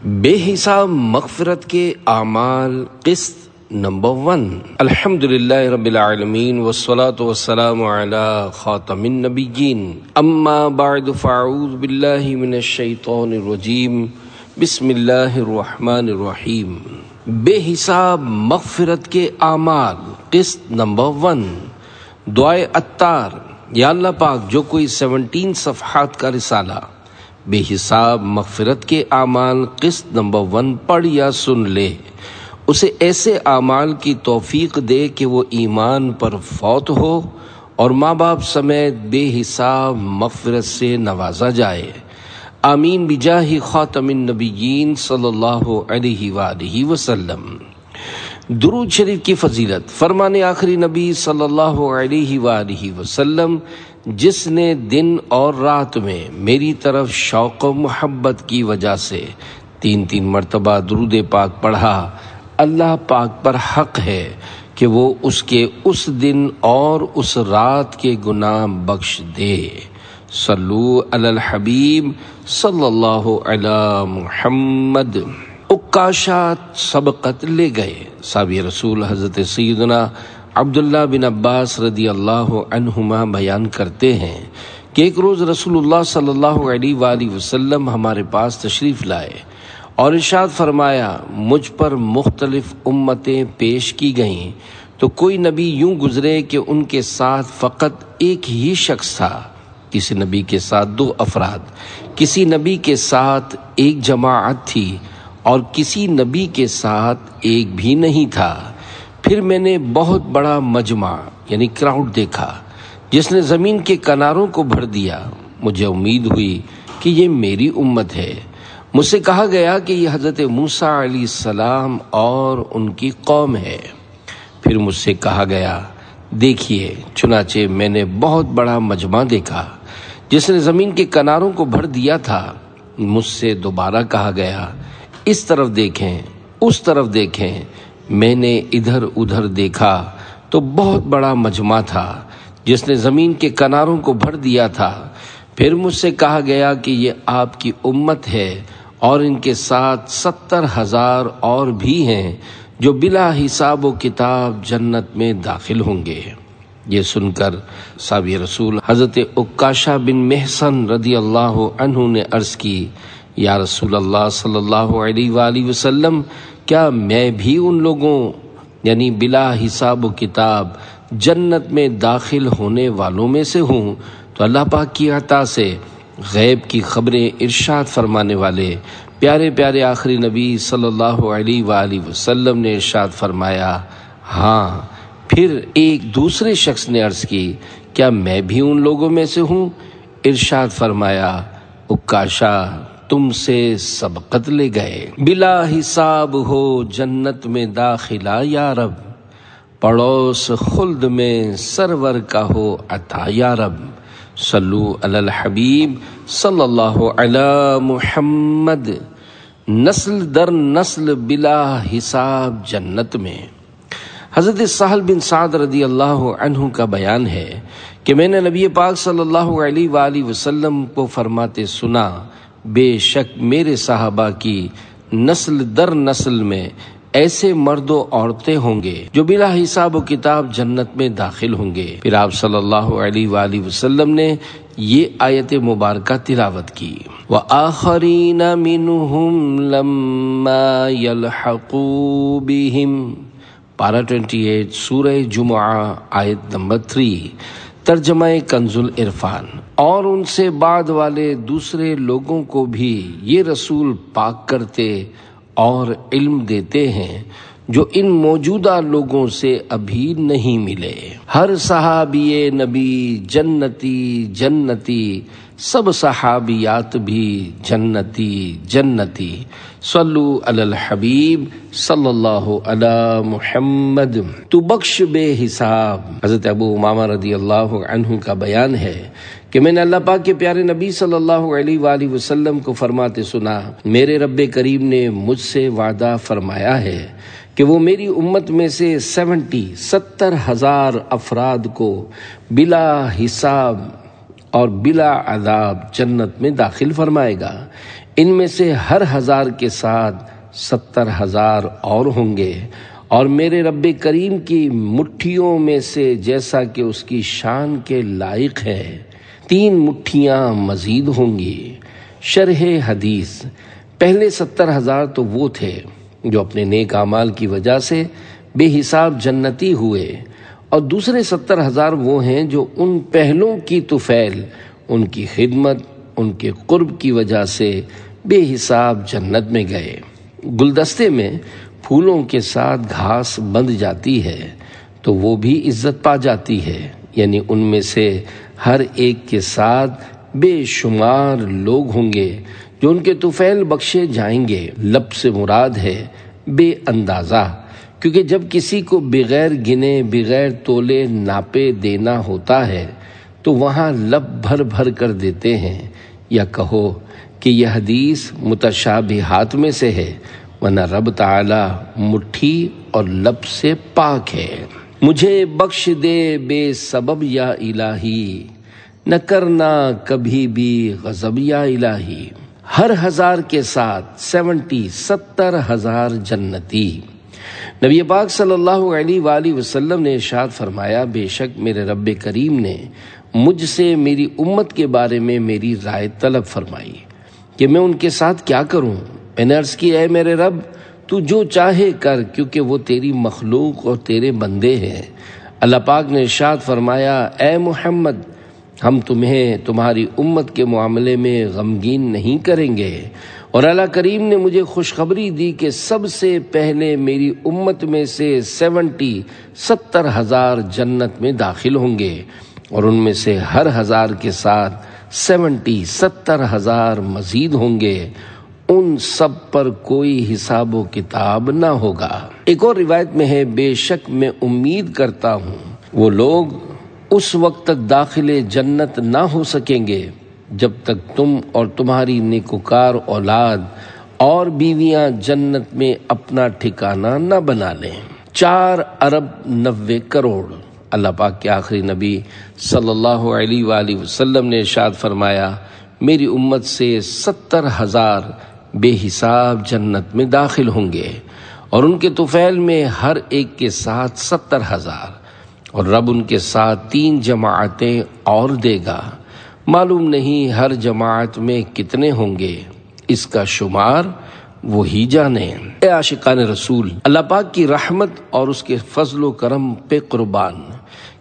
بے حساب مغفرت کے اعمال قسط نمبر 1۔ الحمدللہ رب العالمین والصلاة والسلام علی خاتم النبیین، اما بعد فاعوذ باللہ من الشیطان الرجیم، بسم اللہ الرحمن الرحیم۔ بے حساب مغفرت کے اعمال قسط نمبر 1۔ دعائے عطار: یا اللہ پاک، جو کوئی 17 صفحات کا رسالہ بے حساب مغفرت کے اعمال قسط نمبر 1 پڑھ یا سن لے، اسے ایسے اعمال کی توفیق دے کہ وہ ایمان پر فوت ہو اور ماں باپ سمیت بے حساب مغفرت سے نوازا جائے، آمین بجاہ خاتم النبیین صلی اللہ علیہ وآلہ وسلم۔ درود شریف کی فضیلت: فرمان آخری نبی صلی اللہ علیہ وآلہ وسلم: جس نے دن اور رات میں میری طرف شوق و محبت کی وجہ سے 3 مرتبہ درود پاک پڑھا، اللہ پاک پر حق ہے کہ وہ اس کے اس دن اور اس رات کے گناہ بخش دے۔ صلو علی الحبیب صلی اللہ علی محمد۔ عکاشہ سبقت لے گئے۔ صحابی رسول حضرت سیدنا عبداللہ بن عباس رضی اللہ عنہما بیان کرتے ہیں کہ ایک روز رسول اللہ صلی اللہ علیہ وآلہ وسلم ہمارے پاس تشریف لائے اور ارشاد فرمایا: مجھ پر مختلف امتیں پیش کی گئیں تو کوئی نبی یوں گزرے کہ ان کے ساتھ فقط ایک ہی شخص تھا، کسی نبی کے ساتھ 2 افراد، کسی نبی کے ساتھ ایک جماعت تھی اور کسی نبی کے ساتھ ایک بھی نہیں تھا۔ پھر میں نے بہت بڑا مجمع یعنی کراؤڈ دیکھا جس نے زمین کے کناروں کو بھر دیا۔ مجھے امید ہوئی کہ یہ میری امت ہے۔ مجھ سے کہا گیا کہ یہ حضرت موسیٰ علیہ السلام اور ان کی قوم ہے۔ پھر مجھ سے کہا گیا: دیکھیے، چنانچہ میں نے بہت بڑا مجمع دیکھا جس نے زمین کے کناروں کو بھر دیا تھا۔ مجھ سے دوبارہ کہا گیا: اس طرف دیکھیں، اس طرف دیکھیں۔ میں نے ادھر ادھر دیکھا تو بہت بڑا مجمع تھا جس نے زمین کے کناروں کو بھر دیا تھا۔ پھر مجھ سے کہا گیا کہ یہ آپ کی امت ہے اور ان کے ساتھ 70,000 اور بھی ہیں جو بلا حساب و کتاب جنت میں داخل ہوں گے۔ یہ سن کر صحابی رسول حضرت عکاشہ بن محصن رضی اللہ عنہ نے عرض کی: یا رسول اللہ صلی اللہ علیہ وآلہ وسلم، کیا میں بھی ان لوگوں یعنی بلا حساب و کتاب جنت میں داخل ہونے والوں میں سے ہوں؟ تو اللہ پاک کی عطا سے غیب کی خبریں ارشاد فرمانے والے پیارے پیارے آخری نبی صلی اللہ علیہ وآلہ وسلم نے ارشاد فرمایا: ہاں۔ پھر ایک دوسرے شخص نے عرض کی: کیا میں بھی ان لوگوں میں سے ہوں؟ ارشاد فرمایا: عکاشہ، تم سے سبقت لے گئے۔ بلا حساب ہو جنت میں داخلہ یا رب، پڑوس خلد میں سرور کا ہو عطا یا رب۔ صلو علی الحبیب صلی اللہ علی محمد۔ نسل در نسل بلا حساب جنت میں۔ حضرت سہل بن سعد رضی اللہ عنہ کا بیان ہے کہ میں نے نبی پاک صلی اللہ علیہ وآلہ وسلم کو فرماتے سنا: بے شک میرے صحابہ کی نسل در نسل میں ایسے مرد و عورتیں ہوں گے جو بلا حساب و کتاب جنت میں داخل ہوں گے۔ پھر آپ صلی اللہ علیہ وآلہ وسلم نے یہ آیت مبارکہ تلاوت کی: وَآخَرِينَ مِنْهُمْ لَمَّا يَلْحَقُوا بِهِمْ۔ پارہ 28 سورہ جمعہ آیت نمبر 3۔ ترجمہ کنز العرفان۔ اور ان سے بعد والے دوسرے لوگوں کو بھی یہ رسول پاک کرتے اور علم دیتے ہیں جو ان موجودہ لوگوں سے ابھی نہیں ملے۔ ہر صحابی نبی جنتی جنتی، سب صحابیات بھی جنتی جنتی۔ صلو علی الحبیب صلی اللہ علی محمد۔ تو بخش بے حساب۔ حضرت ابو امامہ رضی اللہ عنہ کا بیان ہے کہ میں نے اللہ پاک کے پیارے نبی صلی اللہ علیہ وآلہ وسلم کو فرماتے سنا: میرے رب کریم نے مجھ سے وعدہ فرمایا ہے کہ وہ میری امت میں سے 70,000 افراد کو بلا حساب اور بلا عذاب جنت میں داخل فرمائے گا۔ ان میں سے ہر 1000 کے ساتھ 70,000 اور ہوں گے، اور میرے رب کریم کی مٹھیوں میں سے جیسا کہ اس کی شان کے لائق ہے 3 مٹھیاں مزید ہوں گی۔ شرح حدیث: پہلے 70,000 تو وہ تھے جو اپنے نیک اعمال کی وجہ سے بے حساب جنتی ہوئے، اور دوسرے 70,000 وہ ہیں جو ان پہلوں کی طفیل، ان کی خدمت، ان کے قرب کی وجہ سے بے حساب جنت میں گئے۔ گلدستے میں پھولوں کے ساتھ گھاس بندھ جاتی ہے تو وہ بھی عزت پا جاتی ہے، یعنی ان میں سے ہر ایک کے ساتھ بے شمار لوگ ہوں گے جو ان کے طفیل بخشے جائیں گے۔ لب سے مراد ہے بے اندازہ، کیونکہ جب کسی کو بغیر گنے بغیر تولے ناپے دینا ہوتا ہے تو وہاں لب بھر بھر کر دیتے ہیں، یا کہو کہ یہ حدیث متشابہات میں سے ہے، ورنہ رب تعالی مٹھی اور لب سے پاک ہے۔ مجھے بخش دے بے سبب یا الہی، نہ کرنا کبھی بھی غضب یا الہی۔ ہر 1000 کے ساتھ 70,000 جنتی۔ نبی پاک صلی اللہ علیہ وآلہ وسلم نے ارشاد فرمایا، بے شک میرے رب کریم نے مجھ سے میری امت کے بارے میں میری رائے طلب فرمائی کہ میں ان کے ساتھ کیا کروں۔ میں نے عرض کی، اے میرے رب تو جو چاہے کر، کیونکہ وہ تیری مخلوق اور تیرے بندے ہیں۔ اللہ پاک نے ارشاد فرمایا، اے محمد ہم تمہیں تمہاری امت کے معاملے میں غمگین نہیں کریں گے، اور اللہ کریم نے مجھے خوشخبری دی کہ سب سے پہلے میری امت میں سے 70,000 جنت میں داخل ہوں گے، اور ان میں سے ہر 1000 کے ساتھ 70,000 مزید ہوں گے، ان سب پر کوئی حساب و کتاب نہ ہوگا۔ ایک اور روایت میں ہے، بے شک میں امید کرتا ہوں وہ لوگ اس وقت تک داخل جنت نہ ہو سکیں گے جب تک تم اور تمہاری نیکوکار اولاد اور بیویاں جنت میں اپنا ٹھکانہ نہ بنا لیں۔ 4 ارب 90 کروڑ۔ اللہ پاک کے آخری نبی صلی اللہ علیہ وآلہ وسلم نے ارشاد فرمایا، میری امت سے 70,000 بے حساب جنت میں داخل ہوں گے، اور ان کے طفیل میں ہر ایک کے ساتھ 70,000، اور رب ان کے ساتھ 3 جماعتیں اور دے گا۔ معلوم نہیں ہر جماعت میں کتنے ہوں گے، اس کا شمار وہی جانے۔ اے عاشقان رسول، اللہ پاک کی رحمت اور اس کے فضل و کرم پہ قربان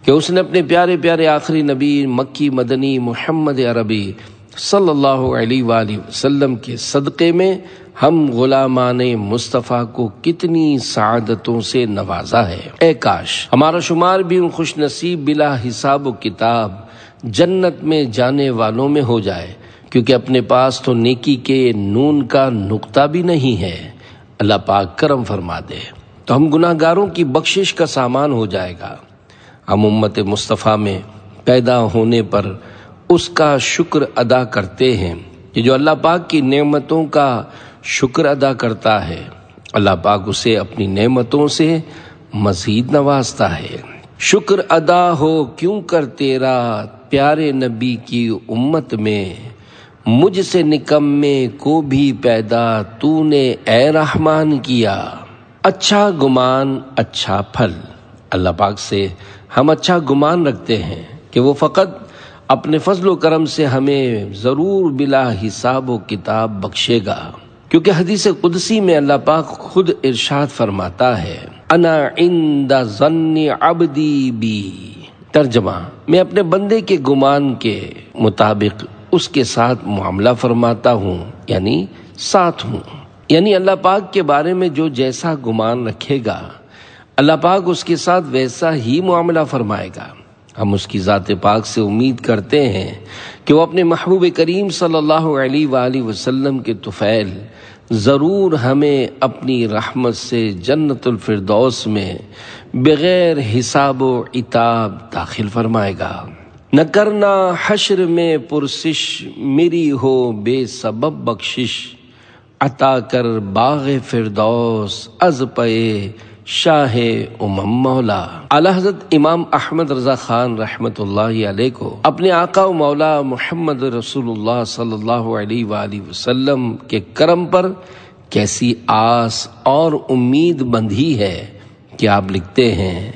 کہ اس نے اپنے پیارے پیارے آخری نبی مکی مدنی محمد عربی صلی اللہ علیہ وآلہ وسلم کے صدقے میں ہم غلامان مصطفیٰ کو کتنی سعادتوں سے نوازا ہے۔ اے کاش ہمارا شمار بھی ان خوش نصیب بلا حساب و کتاب جنت میں جانے والوں میں ہو جائے، کیونکہ اپنے پاس تو نیکی کے نون کا نقطہ بھی نہیں ہے۔ اللہ پاک کرم فرما دے تو ہم گناہ گاروں کی بخشش کا سامان ہو جائے گا۔ ہم امت مصطفیٰ میں پیدا ہونے پر اس کا شکر ادا کرتے ہیں کہ جو اللہ پاک کی نعمتوں کا شکر ادا کرتا ہے، اللہ پاک اسے اپنی نعمتوں سے مزید نوازتا ہے۔ شکر ادا ہو کیوں کر تیرا پیارے نبی کی امت میں، مجھ سے نکمے کو بھی پیدا تو نے اے رحمان کیا۔ اچھا گمان اچھا پھل۔ اللہ پاک سے ہم اچھا گمان رکھتے ہیں کہ وہ فقط اپنے فضل و کرم سے ہمیں ضرور بلا حساب و کتاب بخشے گا، کیونکہ حدیث قدسی میں اللہ پاک خود ارشاد فرماتا ہے، انا عند ظن عبدی بی۔ ترجمہ، میں اپنے بندے کے گمان کے مطابق اس کے ساتھ معاملہ فرماتا ہوں، یعنی ساتھ ہوں۔ یعنی اللہ پاک کے بارے میں جو جیسا گمان رکھے گا، اللہ پاک اس کے ساتھ ویسا ہی معاملہ فرمائے گا۔ ہم اس کی ذات پاک سے امید کرتے ہیں کہ وہ اپنے محبوب کریم صلی اللہ علیہ وآلہ وسلم کے طفیل ضرور ہمیں اپنی رحمت سے جنت الفردوس میں بغیر حساب و عتاب داخل فرمائے گا۔ نہ کرنا حشر میں پرسش، میری ہو بے سبب بخشش، عطا کر باغ فردوس از پے شاہ امم مولا اعلی حضرت امام احمد رضا خان رحمت اللہ علیہ کو اپنے آقا و مولا محمد رسول اللہ صلی اللہ علیہ وآلہ وسلم کے کرم پر کیسی آس اور امید بندھی ہے کہ آپ لکھتے ہیں،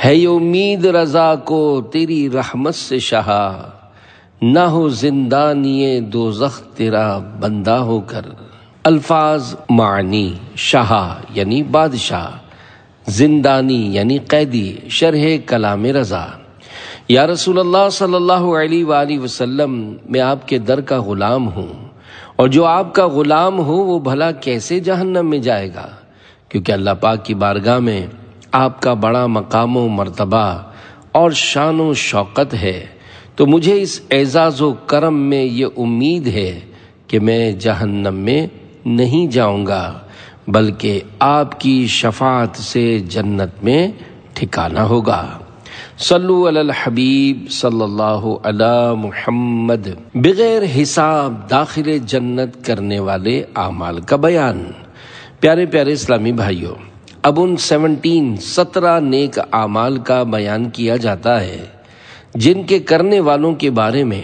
ہے یہ امید رضا کو تیری رحمت سے شہا، نہ ہو زندانی دوزخ تیرا بندہ ہو کر۔ الفاظ معنی: شاہ یعنی بادشاہ، زندانی یعنی قیدی۔ شرح کلام رضا: یا رسول اللہ صلی اللہ علیہ وآلہ وسلم، میں آپ کے در کا غلام ہوں، اور جو آپ کا غلام ہو وہ بھلا کیسے جہنم میں جائے گا؟ کیونکہ اللہ پاک کی بارگاہ میں آپ کا بڑا مقام و مرتبہ اور شان و شوقت ہے، تو مجھے اس اعزاز و کرم میں یہ امید ہے کہ میں جہنم میں نہیں جاؤں گا، بلکہ آپ کی شفاعت سے جنت میں ٹھکانہ ہوگا۔ صلو علی الحبیب صلی اللہ علی محمد۔ بغیر حساب داخل جنت کرنے والے اعمال کا بیان۔ پیارے پیارے اسلامی بھائیوں، اب ان 17 نیک اعمال کا بیان کیا جاتا ہے جن کے کرنے والوں کے بارے میں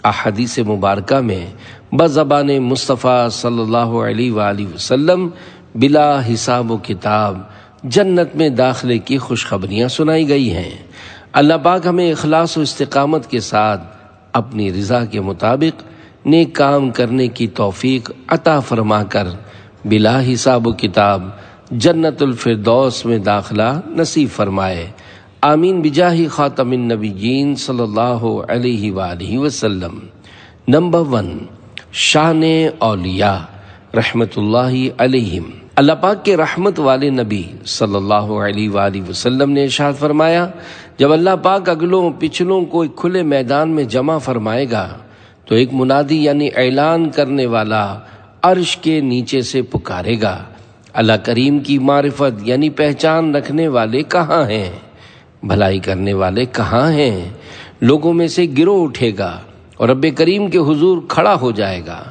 احادیث مبارکہ میں بزبان مصطفیٰ صلی اللہ علیہ وآلہ وسلم بلا حساب و کتاب جنت میں داخلے کی خوشخبریاں سنائی گئی ہیں۔ اللہ پاک ہمیں اخلاص و استقامت کے ساتھ اپنی رضا کے مطابق نیک کام کرنے کی توفیق عطا فرما کر بلا حساب و کتاب جنت الفردوس میں داخلہ نصیب فرمائے، آمین بجاہ خاتم النبیین صلی اللہ علیہ وآلہ وسلم۔ نمبر 1، شان اولیاء رحمت اللہ علیہم۔ اللہ پاک کے رحمت والے نبی صلی اللہ علیہ وآلہ وسلم نے ارشاد فرمایا، جب اللہ پاک اگلوں پچھلوں کو ایک کھلے میدان میں جمع فرمائے گا تو ایک منادی یعنی اعلان کرنے والا عرش کے نیچے سے پکارے گا، اللہ کریم کی معرفت یعنی پہچان رکھنے والے کہاں ہیں؟ بھلائی کرنے والے کہاں ہیں؟ لوگوں میں سے گروہ اٹھے گا اور رب کریم کے حضور کھڑا ہو جائے گا۔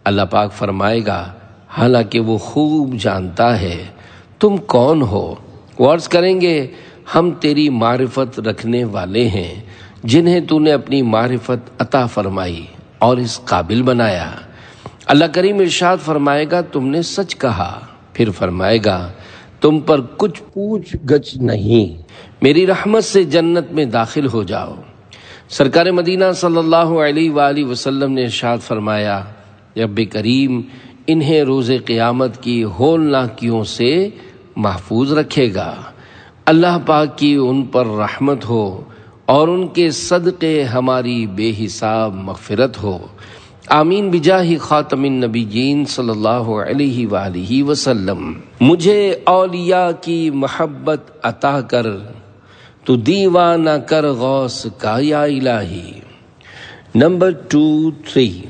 اللہ پاک فرمائے گا، حالانکہ وہ خوب جانتا ہے تم کون ہو۔ وہ عرض کریں گے، ہم تیری معرفت رکھنے والے ہیں جنہیں تو نے اپنی معرفت عطا فرمائی اور اس قابل بنایا۔ اللہ کریم ارشاد فرمائے گا، تم نے سچ کہا۔ پھر فرمائے گا، تم پر کچھ پوچھ گچھ نہیں، میری رحمت سے جنت میں داخل ہو جاؤ۔ سرکار مدینہ صلی اللہ علیہ وآلہ وسلم نے ارشاد فرمایا، رب کریم انہیں روز قیامت کی ہولناکیوں سے محفوظ رکھے گا۔ اللہ پاک کی ان پر رحمت ہو اور ان کے صدقے ہماری بے حساب مغفرت ہو، آمین بجاہ خاتم النبیین صلی اللہ علیہ وآلہ وسلم۔ مجھے اولیاء کی محبت عطا کر، تو دیوانہ کر غوث کا یا الہی۔ نمبر 2-3،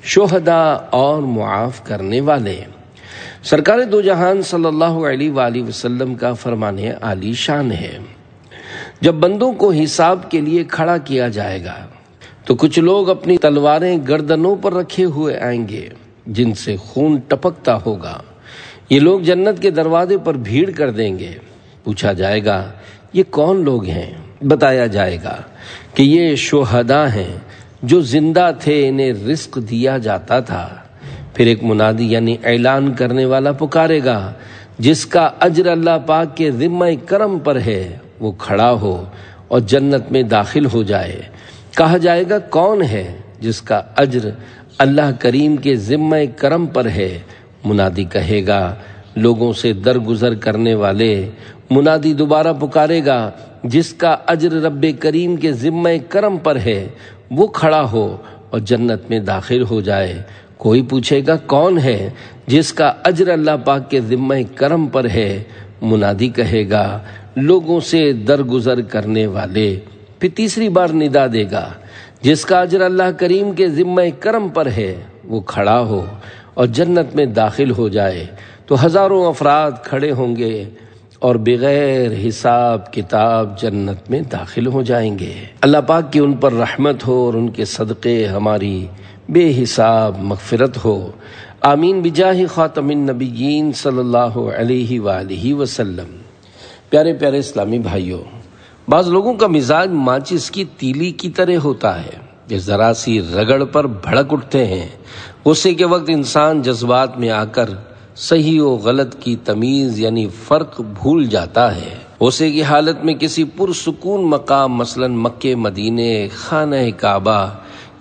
شہداء اور معاف کرنے والے۔ سرکار دو جہان صلی اللہ علیہ وآلہ وسلم کا فرمان عالی شان ہے، جب بندوں کو حساب کے لیے کھڑا کیا جائے گا تو کچھ لوگ اپنی تلواریں گردنوں پر رکھے ہوئے آئیں گے جن سے خون ٹپکتا ہوگا۔ یہ لوگ جنت کے دروازے پر بھیڑ کر دیں گے۔ پوچھا جائے گا، یہ کون لوگ ہیں؟ بتایا جائے گا کہ یہ شہداء ہیں جو زندہ تھے، انہیں رزق دیا جاتا تھا۔ پھر ایک منادی یعنی اعلان کرنے والا پکارے گا، جس کا اجر اللہ پاک کے ذمہ کرم پر ہے وہ کھڑا ہو اور جنت میں داخل ہو جائے۔ کہا جائے گا، کون ہے جس کا اجر اللہ کریم کے ذمہ کرم پر ہے؟ منادی کہے گا، لوگوں سے درگزر کرنے والے۔ منادی دوبارہ پکارے گا، جس کا اجر رب کریم کے ذمہ کرم پر ہے وہ کھڑا ہو اور جنت میں داخل ہو جائے۔ کوئی پوچھے گا، کون ہے جس کا اجر اللہ پاک کے ذمہ کرم پر ہے؟ منادی کہے گا، لوگوں سے درگزر کرنے والے۔ پھر تیسری بار ندا دے گا، جس کا اجر اللہ کریم کے ذمہ کرم پر ہے وہ کھڑا ہو اور جنت میں داخل ہو جائے۔ تو ہزاروں افراد کھڑے ہوں گے اور بغیر حساب کتاب جنت میں داخل ہو جائیں گے۔ اللہ پاک کی ان پر رحمت ہو اور ان کے صدقے ہماری بے حساب مغفرت ہو، آمین بجاہ خاتم النبیین صلی اللہ علیہ وآلہ وسلم۔ پیارے پیارے اسلامی بھائیوں، بعض لوگوں کا مزاج ماچس کی تیلی کی طرح ہوتا ہے کہ ذرا سی رگڑ پر بھڑک اٹھتے ہیں۔ غصے کے وقت انسان جذبات میں آ کر صحیح و غلط کی تمیز یعنی فرق بھول جاتا ہے۔ غصے کی حالت میں کسی پرسکون مقام مثلا مکے، مدینے، خانہ کعبہ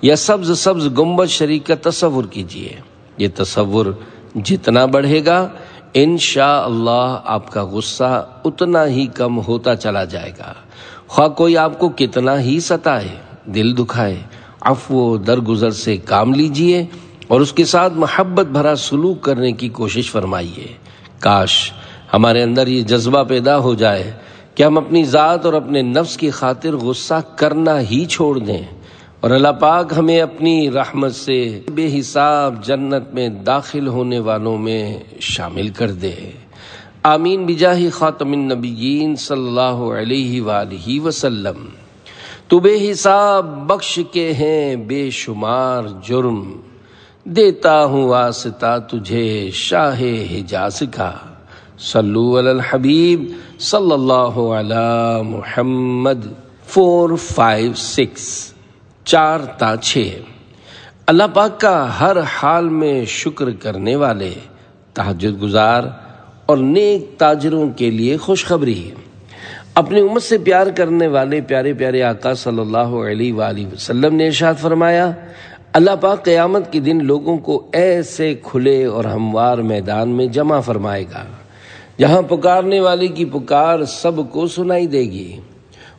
یا سبز گنبد شریف کا تصور کیجیے۔ یہ تصور جتنا بڑھے گا انشاءاللہ آپ کا غصہ اتنا ہی کم ہوتا چلا جائے گا۔ خواہ کوئی آپ کو کتنا ہی ستائے، دل دکھائے، عفو و درگزر سے کام لیجئے اور اس کے ساتھ محبت بھرا سلوک کرنے کی کوشش فرمائیے۔ کاش ہمارے اندر یہ جذبہ پیدا ہو جائے کہ ہم اپنی ذات اور اپنے نفس کی خاطر غصہ کرنا ہی چھوڑ دیں، اور اللہ پاک ہمیں اپنی رحمت سے بے حساب جنت میں داخل ہونے والوں میں شامل کر دے۔ آمین بجاہ خاتم النبیین صلی اللہ علیہ وآلہ وسلم۔ تو بے حساب بخش کے ہیں بے شمار جرم، دیتا ہوں واسطہ تجھے شاہ حجاز کا، صلو علی الحبیب صلی اللہ علی محمد۔ 4، 5، 6، 4 تا 6۔ اللہ پاک کا ہر حال میں شکر کرنے والے تہجد گزار اور نیک تاجروں کے لیے خوشخبری۔ اپنی امت سے پیار کرنے والے پیارے پیارے آقا صلی اللہ علیہ وآلہ وسلم نے ارشاد فرمایا، اللہ پاک قیامت کے دن لوگوں کو ایسے کھلے اور ہموار میدان میں جمع فرمائے گا جہاں پکارنے والے کی پکار سب کو سنائی دے گی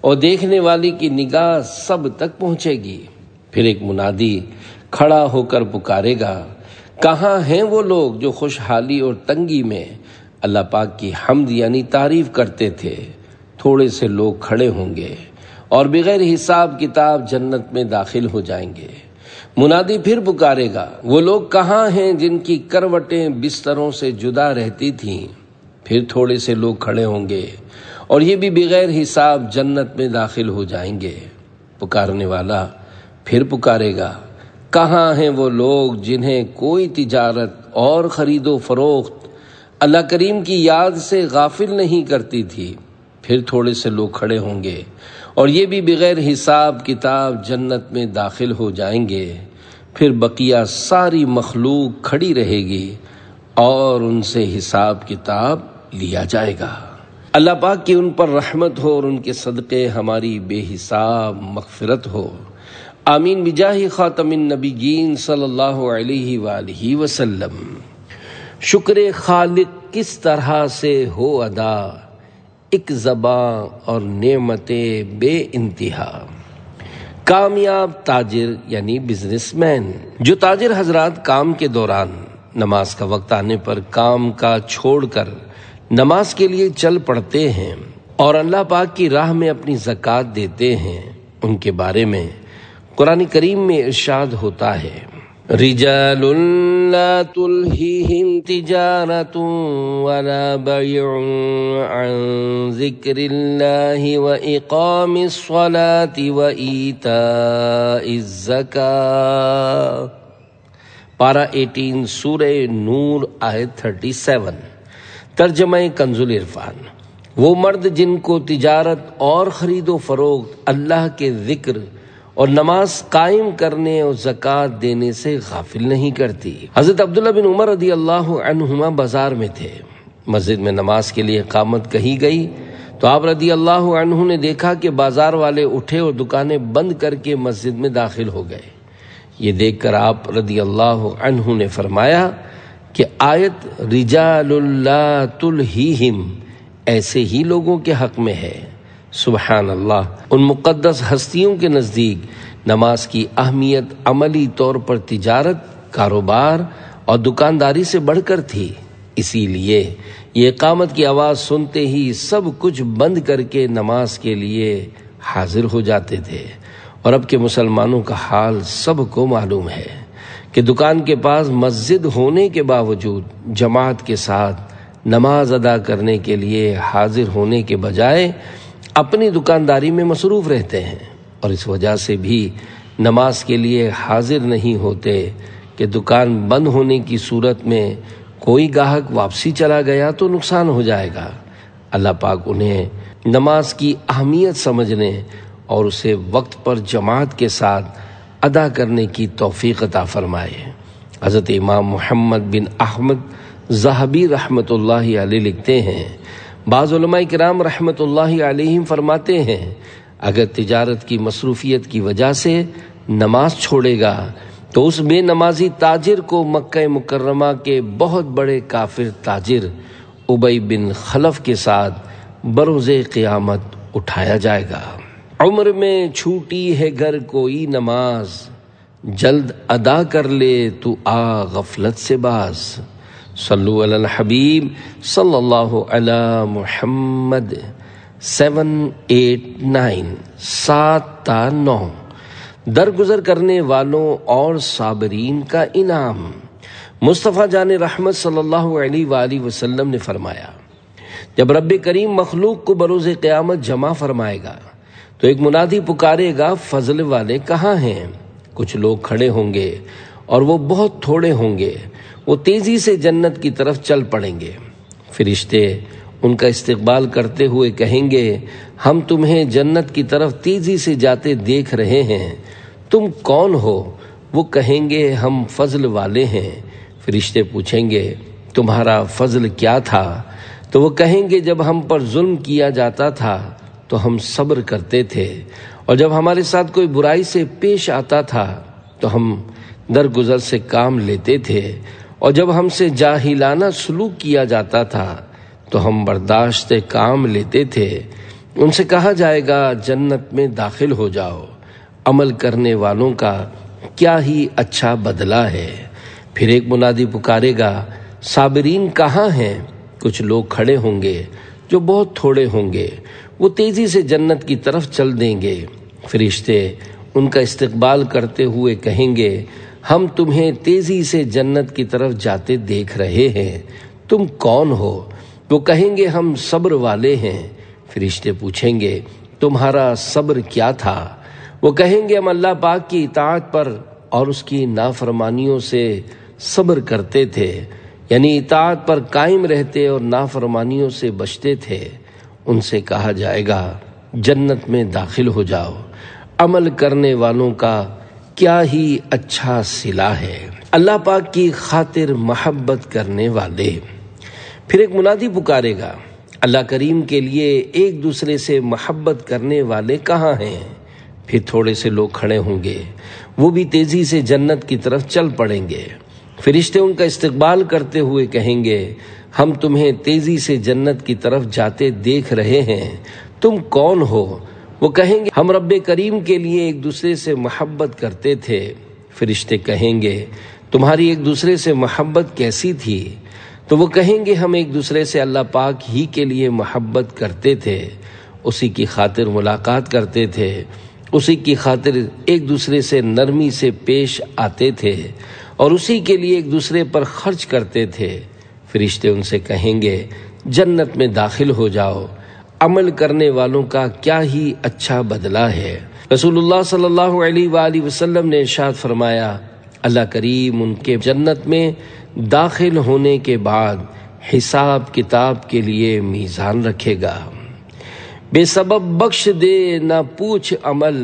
اور دیکھنے والی کی نگاہ سب تک پہنچے گی۔ پھر ایک منادی کھڑا ہو کر پکارے گا، کہاں ہیں وہ لوگ جو خوشحالی اور تنگی میں اللہ پاک کی حمد یعنی تعریف کرتے تھے؟ تھوڑے سے لوگ کھڑے ہوں گے اور بغیر حساب کتاب جنت میں داخل ہو جائیں گے۔ منادی پھر پکارے گا، وہ لوگ کہاں ہیں جن کی کروٹیں بستروں سے جدا رہتی تھیں؟ پھر تھوڑے سے لوگ کھڑے ہوں گے اور یہ بھی بغیر حساب جنت میں داخل ہو جائیں گے۔ پکارنے والا پھر پکارے گا، کہاں ہیں وہ لوگ جنہیں کوئی تجارت اور خرید و فروخت اللہ کریم کی یاد سے غافل نہیں کرتی تھی؟ پھر تھوڑے سے لوگ کھڑے ہوں گے اور یہ بھی بغیر حساب کتاب جنت میں داخل ہو جائیں گے۔ پھر بقیہ ساری مخلوق کھڑی رہے گی اور ان سے حساب کتاب لیا جائے گا۔ اللہ پاک کی ان پر رحمت ہو اور ان کے صدقے ہماری بے حساب مغفرت ہو۔ آمین بجاہ خاتم النبیین صلی اللہ علیہ وآلہ وسلم۔ شکر خالق کس طرح سے ہو ادا، ایک زباں اور نعمتیں بے انتہا۔ کامیاب تاجر یعنی بزنس مین، جو تاجر حضرات کام کے دوران نماز کا وقت آنے پر کام کا چھوڑ کر نماز کے لیے چل پڑتے ہیں اور اللہ پاک کی راہ میں اپنی زکوٰۃ دیتے ہیں، ان کے بارے میں قرآن کریم میں ارشاد ہوتا ہے، رجال لا تلہیہم تجارت ولا بیع عن ذکر اللہ واقام الصلاة وایتاء الزکاة۔ پارہ 18 سورہ نور آیت 37۔ ترجمہ کنز العرفان۔ وہ مرد جن کو تجارت اور خرید و فروخت اللہ کے ذکر اور نماز قائم کرنے اور زکوٰۃ دینے سے غافل نہیں کرتی۔ حضرت عبداللہ بن عمر رضی اللہ عنہما بازار میں تھے، مسجد میں نماز کے لیے اقامت کہی گئی تو آپ رضی اللہ عنہ نے دیکھا کہ بازار والے اٹھے اور دکانیں بند کر کے مسجد میں داخل ہو گئے۔ یہ دیکھ کر آپ رضی اللہ عنہ نے فرمایا کہ آیت رجال لا تلہیہم ایسے ہی لوگوں کے حق میں ہے۔ سبحان اللہ، ان مقدس ہستیوں کے نزدیک نماز کی اہمیت عملی طور پر تجارت، کاروبار اور دکانداری سے بڑھ کر تھی، اسی لیے یہ اقامت کی آواز سنتے ہی سب کچھ بند کر کے نماز کے لیے حاضر ہو جاتے تھے۔ اور اب کے مسلمانوں کا حال سب کو معلوم ہے کہ دکان کے پاس مسجد ہونے کے باوجود جماعت کے ساتھ نماز ادا کرنے کے لیے حاضر ہونے کے بجائے اپنی دکانداری میں مصروف رہتے ہیں، اور اس وجہ سے بھی نماز کے لیے حاضر نہیں ہوتے کہ دکان بند ہونے کی صورت میں کوئی گاہک واپسی چلا گیا تو نقصان ہو جائے گا۔ اللہ پاک انہیں نماز کی اہمیت سمجھنے اور اسے وقت پر جماعت کے ساتھ ادا کرنے کی توفیق عطا فرمائے۔ حضرت امام محمد بن احمد ذہبی رحمۃ اللہ علیہ لکھتے ہیں، بعض علماء کرام رحمۃ اللہ علیہم فرماتے ہیں اگر تجارت کی مصروفیت کی وجہ سے نماز چھوڑے گا تو اس بے نمازی تاجر کو مکہ مکرمہ کے بہت بڑے کافر تاجر ابی بن خلف کے ساتھ بروز قیامت اٹھایا جائے گا۔ عمر میں چھوٹی ہے گر کوئی نماز، جلد ادا کر لے تو آ غفلت سے باز۔ صلو علی الحبیب صلی اللہ علی محمد۔ 789 7 تا 9 درگزر کرنے والوں اور صابرین کا انعام۔ مصطفیٰ جان رحمت صلی اللہ علیہ وآلہ وسلم نے فرمایا، جب رب کریم مخلوق کو بروز قیامت جمع فرمائے گا تو ایک منادی پکارے گا، فضل والے کہاں ہیں؟ کچھ لوگ کھڑے ہوں گے اور وہ بہت تھوڑے ہوں گے، وہ تیزی سے جنت کی طرف چل پڑیں گے۔ فرشتے ان کا استقبال کرتے ہوئے کہیں گے، ہم تمہیں جنت کی طرف تیزی سے جاتے دیکھ رہے ہیں، تم کون ہو؟ وہ کہیں گے، ہم فضل والے ہیں۔ فرشتے پوچھیں گے، تمہارا فضل کیا تھا؟ تو وہ کہیں گے، جب ہم پر ظلم کیا جاتا تھا تو ہم صبر کرتے تھے، اور جب ہمارے ساتھ کوئی برائی سے پیش آتا تھا تو ہم درگزر سے کام لیتے تھے، اور جب ہم سے جاہلانہ سلوک کیا جاتا تھا تو ہم برداشت کام لیتے تھے۔ ان سے کہا جائے گا، جنت میں داخل ہو جاؤ، عمل کرنے والوں کا کیا ہی اچھا بدلہ ہے۔ پھر ایک منادی پکارے گا، صابرین کہاں ہیں؟ کچھ لوگ کھڑے ہوں گے جو بہت تھوڑے ہوں گے، وہ تیزی سے جنت کی طرف چل دیں گے۔ فرشتے ان کا استقبال کرتے ہوئے کہیں گے، ہم تمہیں تیزی سے جنت کی طرف جاتے دیکھ رہے ہیں، تم کون ہو؟ وہ کہیں گے، ہم صبر والے ہیں۔ فرشتے پوچھیں گے، تمہارا صبر کیا تھا؟ وہ کہیں گے، ہم اللہ پاک کی اطاعت پر اور اس کی نافرمانیوں سے صبر کرتے تھے، یعنی اطاعت پر قائم رہتے اور نافرمانیوں سے بچتے تھے۔ ان سے کہا جائے گا، جنت میں داخل ہو جاؤ، عمل کرنے والوں کا کیا ہی اچھا صلہ ہے۔ اللہ پاک کی خاطر محبت کرنے والے۔ پھر ایک منادی پکارے گا، اللہ کریم کے لیے ایک دوسرے سے محبت کرنے والے کہاں ہیں؟ پھر تھوڑے سے لوگ کھڑے ہوں گے، وہ بھی تیزی سے جنت کی طرف چل پڑیں گے۔ فرشتے ان کا استقبال کرتے ہوئے کہیں گے، ہم تمہیں تیزی سے جنت کی طرف جاتے دیکھ رہے ہیں، تم کون ہو؟ وہ کہیں گے، ہم رب کریم کے لیے ایک دوسرے سے محبت کرتے تھے۔ فرشتے کہیں گے، تمہاری ایک دوسرے سے محبت کیسی تھی؟ تو وہ کہیں گے، ہم ایک دوسرے سے اللہ پاک ہی کے لیے محبت کرتے تھے، اسی کی خاطر ملاقات کرتے تھے، اسی کی خاطر ایک دوسرے سے نرمی سے پیش آتے تھے، اور اسی کے لیے ایک دوسرے پر خرچ کرتے تھے۔ فرشتے ان سے کہیں گے، جنت میں داخل ہو جاؤ، عمل کرنے والوں کا کیا ہی اچھا بدلہ ہے۔ رسول اللہ صلی اللہ علیہ وآلہ وسلم نے ارشاد فرمایا، اللہ کریم ان کے جنت میں داخل ہونے کے بعد حساب کتاب کے لیے میزان رکھے گا۔ بے سبب بخش دے نہ پوچھ عمل،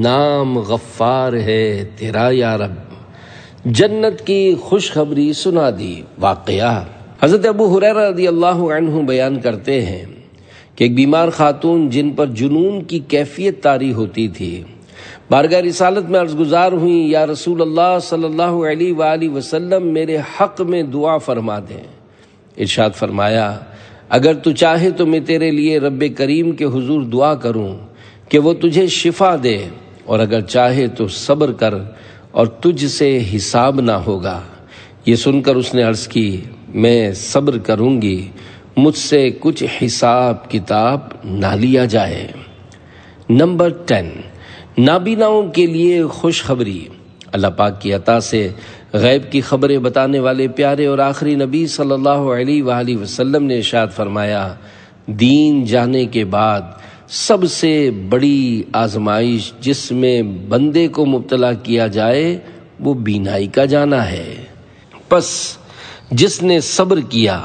نام غفار ہے تیرا یا رب۔ جنت کی خوشخبری سنا دی۔ واقعہ حضرت ابو ہریرہ رضی اللہ عنہ بیان کرتے ہیں کہ ایک بیمار خاتون جن پر جنون کی کیفیت طاری ہوتی تھی، بارگاہ رسالت میں عرض گزار ہوئیں، یا رسول اللہ صلی اللہ علیہ وآلہ وسلم میرے حق میں دعا فرما دیں۔ ارشاد فرمایا، اگر تو چاہے تو میں تیرے لیے رب کریم کے حضور دعا کروں کہ وہ تجھے شفا دے، اور اگر چاہے تو صبر کر اور تجھ سے حساب نہ ہوگا۔ یہ سن کر اس نے عرض کی، میں صبر کروں گی، مجھ سے کچھ حساب کتاب نہ لیا جائے۔ نمبر 10، نابیناؤں کے لیے خوشخبری۔ اللہ پاک کی عطا سے غیب کی خبریں بتانے والے پیارے اور آخری نبی صلی اللہ علیہ وآلہ وسلم نے ارشاد فرمایا، دین جانے کے بعد سب سے بڑی آزمائش جس میں بندے کو مبتلا کیا جائے وہ بینائی کا جانا ہے۔ پس جس نے صبر کیا،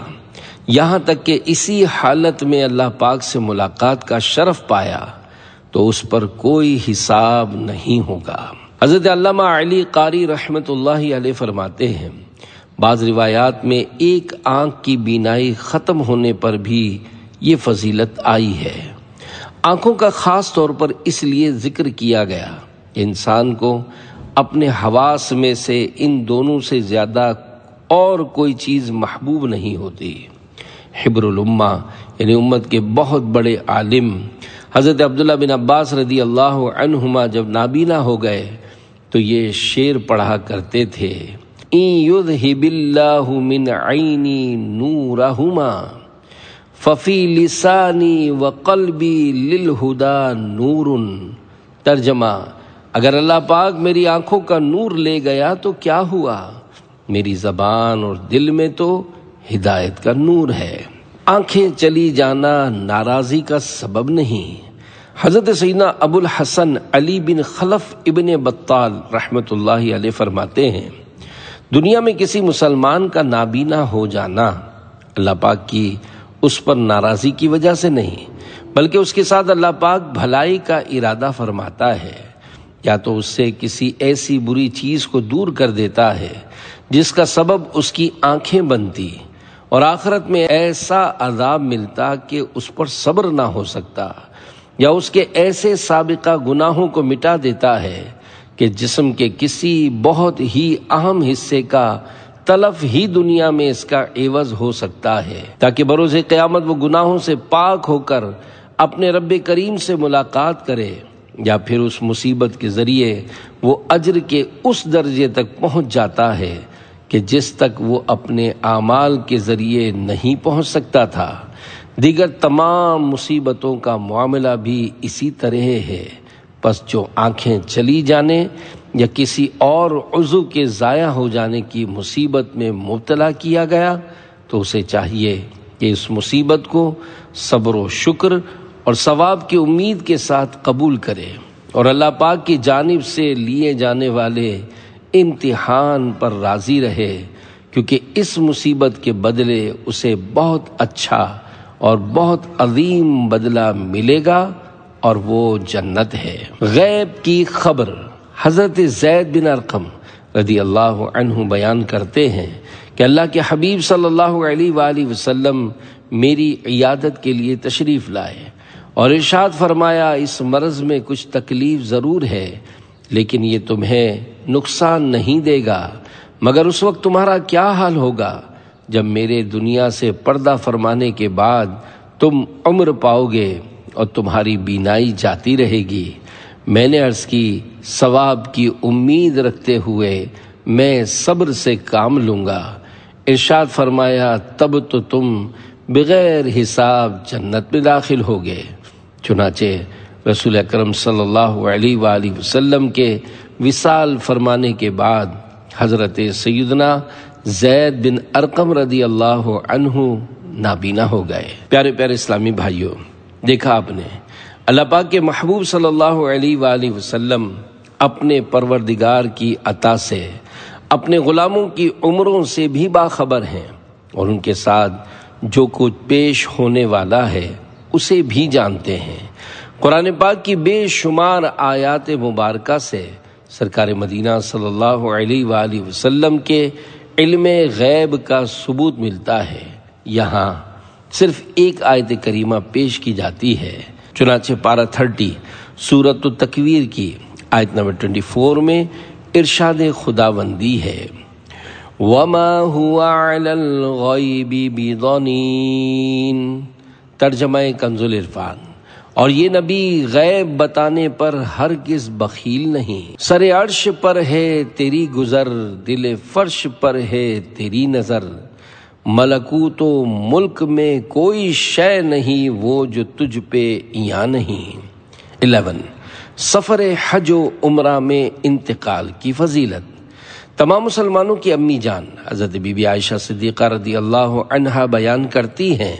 یہاں تک کہ اسی حالت میں اللہ پاک سے ملاقات کا شرف پایا تو اس پر کوئی حساب نہیں ہوگا۔ حضرت علامہ علی قاری رحمۃ اللہ علیہ فرماتے ہیں، بعض روایات میں ایک آنکھ کی بینائی ختم ہونے پر بھی یہ فضیلت آئی ہے۔ آنکھوں کا خاص طور پر اس لیے ذکر کیا گیا کہ انسان کو اپنے حواس میں سے ان دونوں سے زیادہ اور کوئی چیز محبوب نہیں ہوتی۔ حبر الامہ یعنی امت کے بہت بڑے عالم حضرت عبداللہ بن عباس رضی اللہ عنہما جب نابینا ہو گئے تو یہ شعر پڑھا کرتے تھے، اِن یذھب اللہ من عینی نورہما ففی لسانی وقلبی للہدی نور۔ ترجمہ، اگر اللہ پاک میری آنکھوں کا نور لے گیا تو کیا ہوا، میری زبان اور دل میں تو ہدایت کا نور ہے۔ آنکھیں چلی جانا ناراضی کا سبب نہیں۔ حضرت سیدنا ابو الحسن علی بن خلف ابن بطال رحمۃ اللہ علیہ فرماتے ہیں، دنیا میں کسی مسلمان کا نابینا ہو جانا اللہ پاک کی اس پر ناراضی کی وجہ سے نہیں، بلکہ اس کے ساتھ اللہ پاک بھلائی کا ارادہ فرماتا ہے، یا تو اس سے کسی ایسی بری چیز کو دور کر دیتا ہے جس کا سبب اس کی آنکھیں بنتی، اور آخرت میں ایسا عذاب ملتا کہ اس پر صبر نہ ہو سکتا، یا اس کے ایسے سابقہ گناہوں کو مٹا دیتا ہے کہ جسم کے کسی بہت ہی اہم حصے کا تلف ہی دنیا میں اس کا عوض ہو سکتا ہے، تاکہ بروز قیامت وہ گناہوں سے پاک ہو کر اپنے رب کریم سے ملاقات کرے، یا پھر اس مصیبت کے ذریعے وہ اجر کے اس درجے تک پہنچ جاتا ہے کہ جس تک وہ اپنے اعمال کے ذریعے نہیں پہنچ سکتا تھا۔ دیگر تمام مصیبتوں کا معاملہ بھی اسی طرح ہے۔ پس جو آنکھیں چلی جانے یا کسی اور عضو کے ضائع ہو جانے کی مصیبت میں مبتلا کیا گیا تو اسے چاہیے کہ اس مصیبت کو صبر و شکر اور ثواب کی امید کے ساتھ قبول کرے، اور اللہ پاک کی جانب سے لیے جانے والے امتحان پر راضی رہے، کیونکہ اس مصیبت کے بدلے اسے بہت اچھا اور بہت عظیم بدلہ ملے گا، اور وہ جنت ہے۔ غیب کی خبر۔ حضرت زید بن ارقم رضی اللہ عنہ بیان کرتے ہیں کہ اللہ کے حبیب صلی اللہ علیہ وآلہ وسلم میری عیادت کے لیے تشریف لائے اور ارشاد فرمایا، اس مرض میں کچھ تکلیف ضرور ہے، لیکن یہ تمہیں نقصان نہیں دے گا، مگر اس وقت تمہارا کیا حال ہوگا جب میرے دنیا سے پردہ فرمانے کے بعد تم عمر پاؤ گے اور تمہاری بینائی جاتی رہے گی۔ میں نے عرض کی، ثواب کی امید رکھتے ہوئے میں صبر سے کام لوں گا۔ ارشاد فرمایا، تب تو تم بغیر حساب جنت میں داخل ہوگے۔ چنانچہ رسول اکرم صلی اللہ علیہ وآلہ وسلم کے وصال فرمانے کے بعد حضرت سیدنا زید بن ارقم رضی اللہ عنہ نابینا ہو گئے۔ پیارے پیارے اسلامی بھائیوں، دیکھا آپ نے، اللہ پاک کے محبوب صلی اللہ علیہ وآلہ وسلم اپنے پروردگار کی عطا سے اپنے غلاموں کی عمروں سے بھی باخبر ہیں، اور ان کے ساتھ جو کچھ پیش ہونے والا ہے اسے بھی جانتے ہیں۔ قرآن پاک کی بے شمار آیات مبارکہ سے سرکار مدینہ صلی اللہ علیہ وآلہ وسلم کے علم غیب کا ثبوت ملتا ہے۔ یہاں صرف ایک آیت کریمہ پیش کی جاتی ہے، چنانچہ پارہ 30 سورۃ التکویر کی آیت نمبر 24 میں ارشاد خداوندی ہے، وَمَا هُوَ عَلَى الْغَيْبِ بِضَنِينٍ۔ ترجمہ کنز العرفان، اور یہ نبی غیب بتانے پر ہرگز بخیل نہیں۔ سر عرش پر ہے تیری گزر، دل فرش پر ہے تیری نظر، ملکوت و ملک میں کوئی شے نہیں وہ جو تجھ پہ یاں نہیں۔ 11 سفر حج و عمرہ میں انتقال کی فضیلت۔ تمام مسلمانوں کی امی جان حضرت بی بی عائشہ صدیقہ رضی اللہ عنہا بیان کرتی ہیں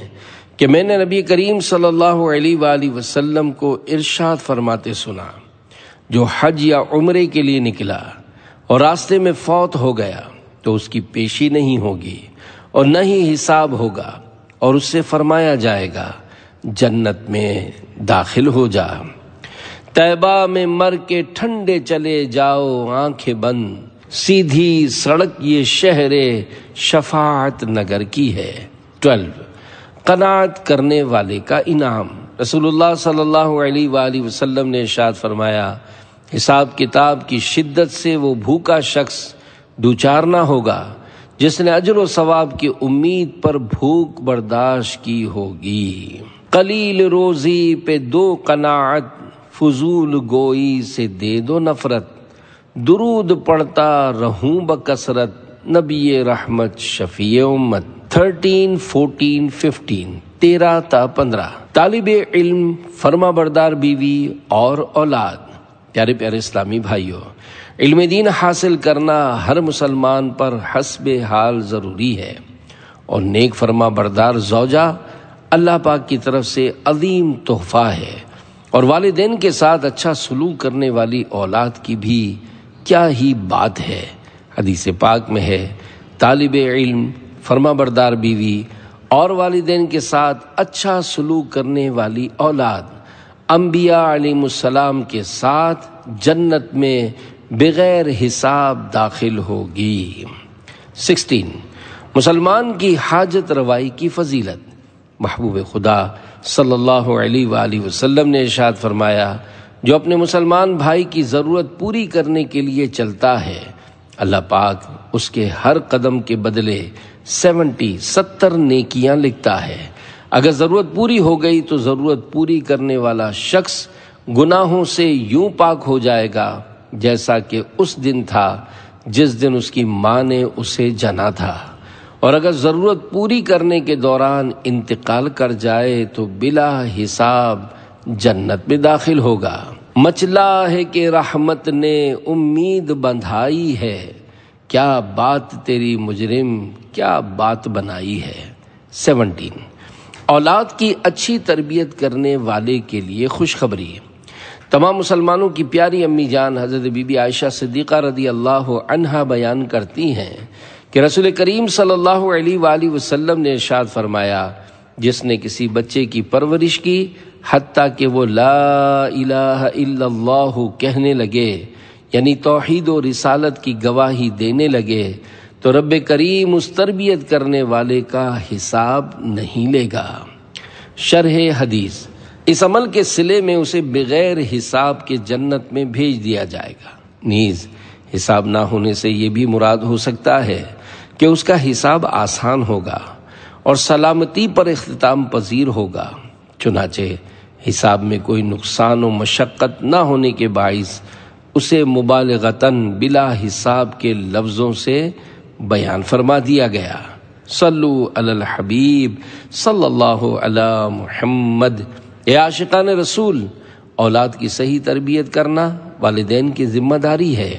کہ میں نے نبی کریم صلی اللہ علیہ وآلہ وسلم کو ارشاد فرماتے سنا، جو حج یا عمرے کے لیے نکلا اور راستے میں فوت ہو گیا تو اس کی پیشی نہیں ہوگی اور نہ ہی حساب ہوگا، اور اس سے فرمایا جائے گا جنت میں داخل ہو جا، طیبہ میں مر کے ٹھنڈے چلے جاؤ آنکھیں بند، سیدھی سڑک یہ شہر شفاعت نگر کی ہے۔ 12 قناعت کرنے والے کا انعام۔ رسول اللہ صلی اللہ علیہ وآلہ وسلم نے ارشاد فرمایا، حساب کتاب کی شدت سے وہ بھوکا شخص دوچار نہ ہوگا جس نے اجر و ثواب کی امید پر بھوک برداشت کی ہوگی۔ قلیل روزی پہ دو قناعت، فضول گوئی سے دے دو نفرت، درود پڑھتا رہوں بکثرت، نبی رحمت شفیع امت۔ 13، 14، 15، 13 تا 15۔ طالب علم، فرما بردار بیوی اور اولاد۔ پیارے پیارے اسلامی بھائیوں، علم دین حاصل کرنا ہر مسلمان پر حسب حال ضروری ہے، اور نیک فرما بردار زوجہ اللہ پاک کی طرف سے عظیم تحفہ ہے، اور والدین کے ساتھ اچھا سلوک کرنے والی اولاد کی بھی کیا ہی بات ہے۔ حدیث پاک میں ہے، طالب علم، فرما بردار بیوی اور والدین کے ساتھ اچھا سلوک کرنے والی اولاد انبیاء علیہ السلام کے ساتھ جنت میں بغیر حساب داخل ہوگی۔ 16 مسلمان کی حاجت روائی کی فضیلت۔ محبوب خدا صلی اللہ علیہ وآلہ وسلم نے ارشاد فرمایا، جو اپنے مسلمان بھائی کی ضرورت پوری کرنے کے لیے چلتا ہے، اللہ پاک اس کے ہر قدم کے بدلے 70 نیکیاں لکھتا ہے۔ اگر ضرورت پوری ہو گئی تو ضرورت پوری کرنے والا شخص گناہوں سے یوں پاک ہو جائے گا جیسا کہ اس دن تھا جس دن اس کی ماں نے اسے جنا تھا، اور اگر ضرورت پوری کرنے کے دوران انتقال کر جائے تو بلا حساب جنت میں داخل ہوگا۔ مچلا ہے کہ رحمت نے امید بندھائی ہے، کیا بات تیری مجرم کیا بات بنائی ہے۔ 17 اولاد کی اچھی تربیت کرنے والے کے لیے خوشخبری۔ تمام مسلمانوں کی پیاری امی جان حضرت بی بی عائشہ صدیقہ رضی اللہ عنہا بیان کرتی ہیں کہ رسول کریم صلی اللہ علیہ وآلہ وسلم نے ارشاد فرمایا، جس نے کسی بچے کی پرورش کی حتیٰ کہ وہ لا الہ الا اللہ کہنے لگے، یعنی توحید و رسالت کی گواہی دینے لگے، تو رب کریم اس تربیت کرنے والے کا حساب نہیں لے گا۔ شرح حدیث، اس عمل کے صلے میں اسے بغیر حساب کے جنت میں بھیج دیا جائے گا۔ نیز حساب نہ ہونے سے یہ بھی مراد ہو سکتا ہے کہ اس کا حساب آسان ہوگا اور سلامتی پر اختتام پذیر ہوگا، چنانچہ حساب میں کوئی نقصان و مشقت نہ ہونے کے باعث اسے مبالغتاً بلا حساب کے لفظوں سے بیان فرما دیا گیا۔ صلو علی الحبیب صلی اللہ علی محمد۔ اے عاشقان رسول، اولاد کی صحیح تربیت کرنا والدین کی ذمہ داری ہے۔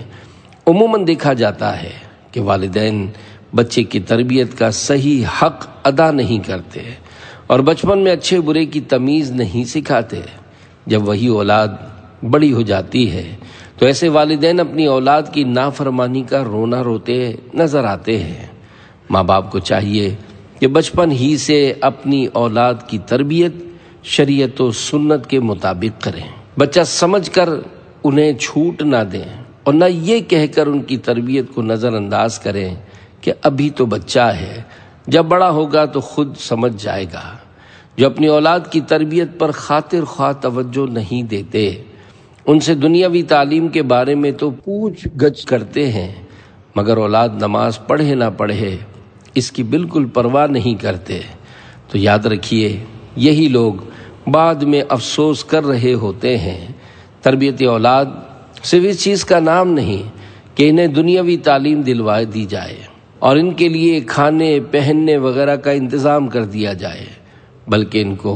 عموماً دیکھا جاتا ہے کہ والدین بچے کی تربیت کا صحیح حق ادا نہیں کرتے اور بچپن میں اچھے برے کی تمیز نہیں سکھاتے۔ جب وہی اولاد بڑی ہو جاتی ہے تو ایسے والدین اپنی اولاد کی نافرمانی کا رونا روتے نظر آتے ہیں۔ ماں باپ کو چاہیے کہ بچپن ہی سے اپنی اولاد کی تربیت شریعت و سنت کے مطابق کریں، بچہ سمجھ کر انہیں چھوٹ نہ دیں اور نہ یہ کہہ کر ان کی تربیت کو نظر انداز کریں کہ ابھی تو بچہ ہے، جب بڑا ہوگا تو خود سمجھ جائے گا۔ جو اپنی اولاد کی تربیت پر خاطر خواہ توجہ نہیں دیتے، ان سے دنیاوی تعلیم کے بارے میں تو پوچھ گچھ کرتے ہیں، مگر اولاد نماز پڑھے نہ پڑھے اس کی بالکل پرواہ نہیں کرتے، تو یاد رکھیے یہی لوگ بعد میں افسوس کر رہے ہوتے ہیں۔ تربیت اولاد صرف اس چیز کا نام نہیں کہ انہیں دنیاوی تعلیم دلوا دی جائے اور ان کے لیے کھانے پہننے وغیرہ کا انتظام کر دیا جائے، بلکہ ان کو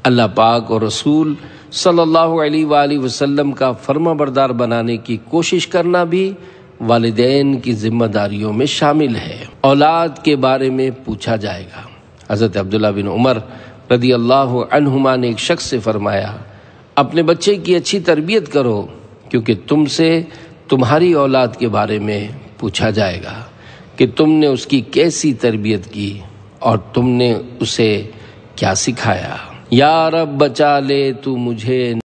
اللہ پاک اور رسول صلی اللہ علیہ وآلہ وسلم کا فرما بردار بنانے کی کوشش کرنا بھی والدین کی ذمہ داریوں میں شامل ہے۔ اولاد کے بارے میں پوچھا جائے گا۔ حضرت عبداللہ بن عمر رضی اللہ عنہما نے ایک شخص سے فرمایا، اپنے بچے کی اچھی تربیت کرو کیونکہ تم سے تمہاری اولاد کے بارے میں پوچھا جائے گا کہ تم نے اس کی کیسی تربیت کی اور تم نے اسے کیا سکھایا؟ یا رب بچا لے تو مجھے